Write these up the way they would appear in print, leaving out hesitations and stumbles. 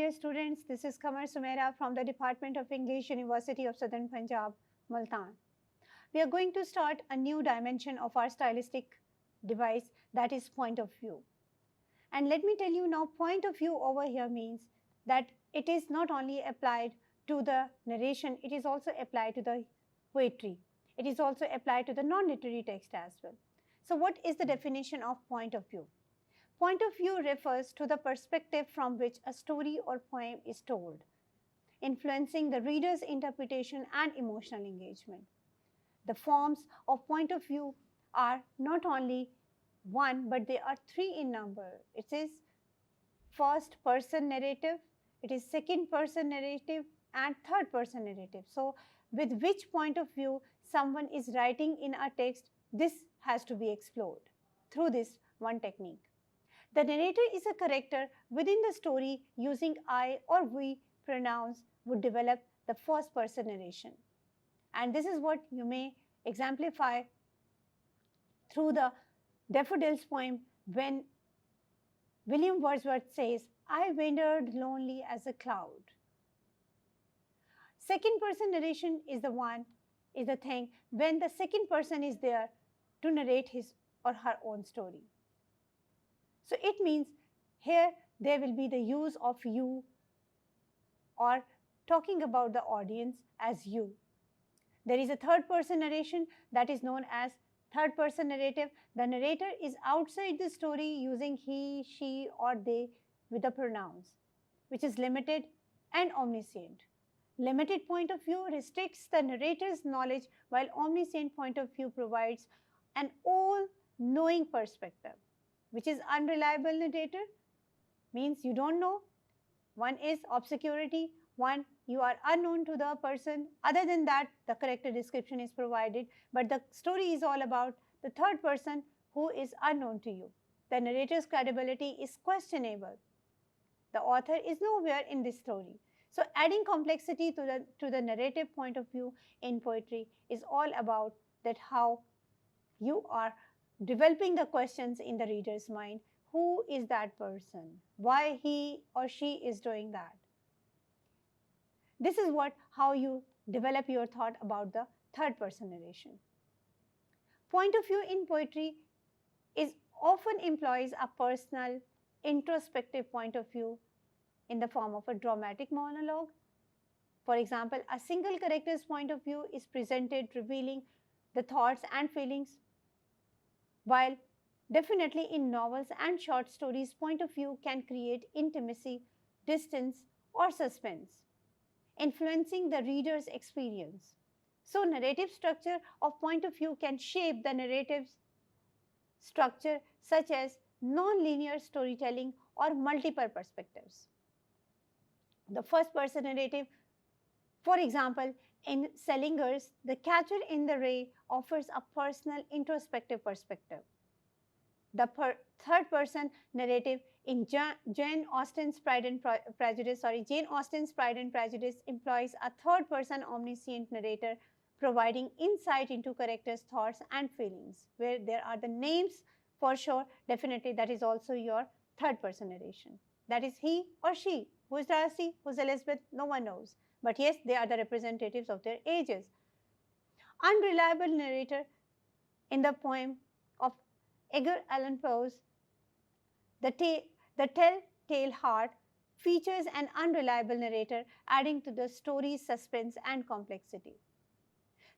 dear students, this is Kamar Sumera from the Department of English, University of Southern Punjab, Multan. We are going to start a new dimension of our stylistic device, that is point of view. And let me tell you now, point of view over here means that it is not only applied to the narration, it is also applied to the poetry. It is also applied to the non-literary text as well. So what is the definition of point of view? Point of view refers to the perspective from which a story or poem is told, influencing the reader's interpretation and emotional engagement. The forms of point of view are not only one, but they are three in number. It is first person narrative, it is second person narrative, and third person narrative. So with which point of view someone is writing in a text, this has to be explored through this one technique. The narrator is a character within the story using I or we pronouns would develop the first person narration. And this is what you may exemplify through the Daffodils poem when William Wordsworth says, I wandered lonely as a cloud. Second person narration is the thing when the second person is there to narrate his or her own story. So it means here there will be the use of you or talking about the audience as you. There is a third person narration that is known as third person narrative. The narrator is outside the story using he, she or they with the pronouns, which is limited and omniscient. Limited point of view restricts the narrator's knowledge, while omniscient point of view provides an all-knowing perspective, which is unreliable narrator, means you don't know. One is obscurity, one you are unknown to the person. Other than that, the character description is provided, but the story is all about the third person who is unknown to you. The narrator's credibility is questionable. The author is nowhere in this story. So adding complexity to the narrative point of view in poetry is all about that how you are developing the questions in the reader's mind. Who is that person? Why he or she is doing that? This is how you develop your thought about the third person narration. Point of view in poetry is often employs a personal, introspective point of view in the form of a dramatic monologue. For example, a single character's point of view is presented revealing the thoughts and feelings, while definitely in novels and short stories, point of view can create intimacy, distance, or suspense, influencing the reader's experience. So narrative structure of point of view can shape the narrative's structure, such as non-linear storytelling or multiple perspectives. The first person narrative, for example, in Selinger's The Catcher in the Rye offers a personal introspective perspective. The third person narrative in Jane Austen's Pride and Prejudice employs a third person omniscient narrator providing insight into characters' thoughts and feelings. Where there are the names for sure, definitely that is also your third person narration. That is he or she. Who is Darcy? Who is Elizabeth? No one knows. But yes, they are the representatives of their ages. Unreliable narrator in the poem of Edgar Allan Poe's The Telltale Heart features an unreliable narrator, adding to the story's suspense and complexity.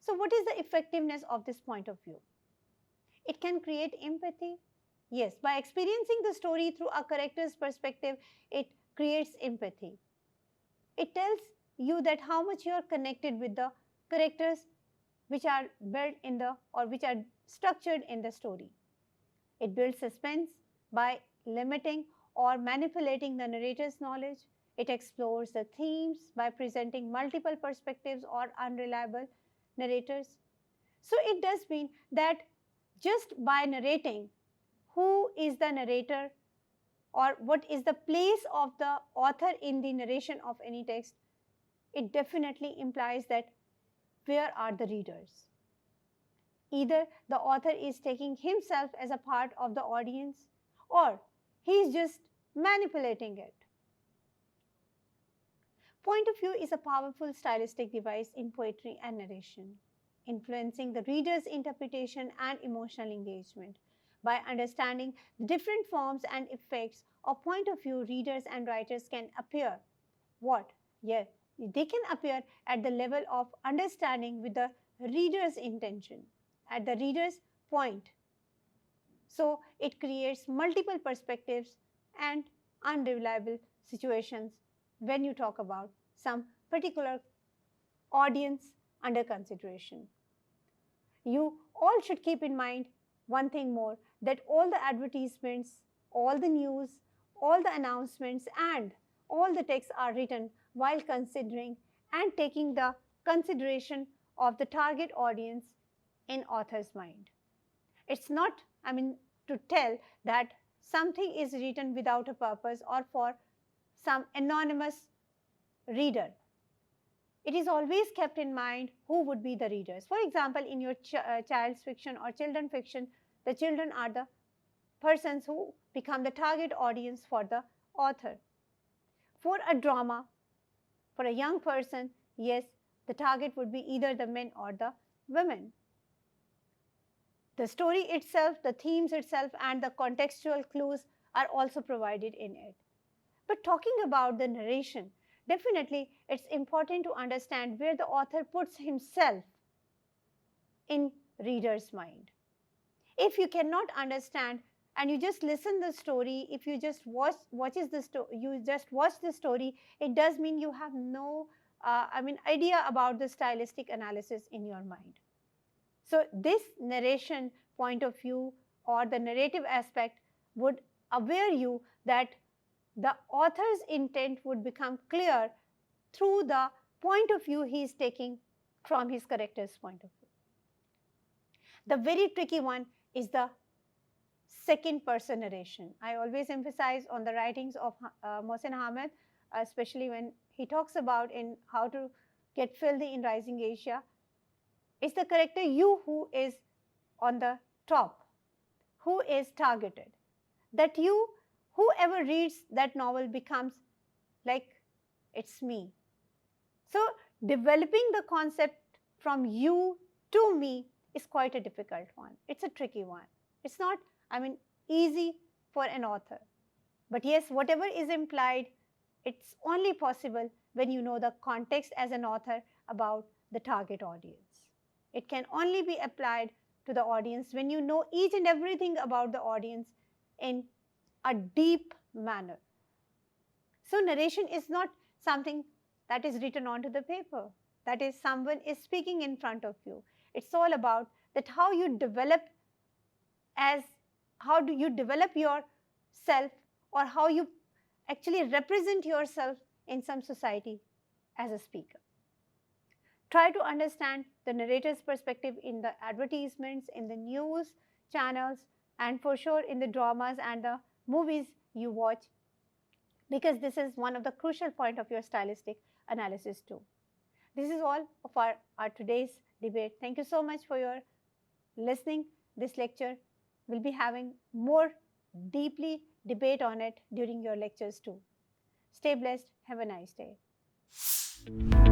So what is the effectiveness of this point of view? It can create empathy. Yes, by experiencing the story through a character's perspective, it creates empathy. It tells you that how much you are connected with the characters which are built in the or which are structured in the story. It builds suspense by limiting or manipulating the narrator's knowledge. It explores the themes by presenting multiple perspectives or unreliable narrators. So it does mean that just by narrating who is the narrator or what is the place of the author in the narration of any text, it definitely implies that where are the readers? Either the author is taking himself as a part of the audience or he is just manipulating it. Point of view is a powerful stylistic device in poetry and narration, influencing the reader's interpretation and emotional engagement. By understanding the different forms and effects of point of view, readers and writers can appear what? Yes, they can appear at the level of understanding with the reader's intention, at the reader's point. So it creates multiple perspectives and unreliable situations when you talk about some particular audience under consideration. You all should keep in mind one thing more, that all the advertisements, all the news, all the announcements and all the texts are written while considering and taking the consideration of the target audience in author's mind. It's not, to tell that something is written without a purpose or for some anonymous reader. It is always kept in mind who would be the readers. For example, in your child's fiction or children fiction, the children are the persons who become the target audience for the author. For a drama, for a young person, yes, the target would be either the men or the women. The story itself, the themes itself, and the contextual clues are also provided in it. But talking about the narration, definitely it's important to understand where the author puts himself in reader's mind. If you cannot understand and you just listen the story, if you just watch the story, it does mean you have no idea about the stylistic analysis in your mind. So this narration point of view or the narrative aspect would aware you that the author's intent would become clear through the point of view he is taking from his character's point of view. The very tricky one is the second person narration. I always emphasize on the writings of Mohsin Ahmed, especially when he talks about in How to Get Filthy in Rising Asia. It's the character you who is on the top, who is targeted. That you, whoever reads that novel becomes like, it's me. So developing the concept from you to me is quite a difficult one. It's a tricky one. It's not, easy for an author. But yes, whatever is implied, it's only possible when you know the context as an author about the target audience. It can only be applied to the audience when you know each and everything about the audience in a deep manner. So narration is not something that is written onto the paper. That is, someone is speaking in front of you. It's all about that how do you develop yourself, or how you actually represent yourself in some society as a speaker. Try to understand the narrator's perspective in the advertisements, in the news channels, and for sure in the dramas and the movies you watch, because this is one of the crucial points of your stylistic analysis too. This is all of our today's debate. Thank you so much for your listening. This lecture will be having more deeply debate on it during your lectures too. Stay blessed. Have a nice day.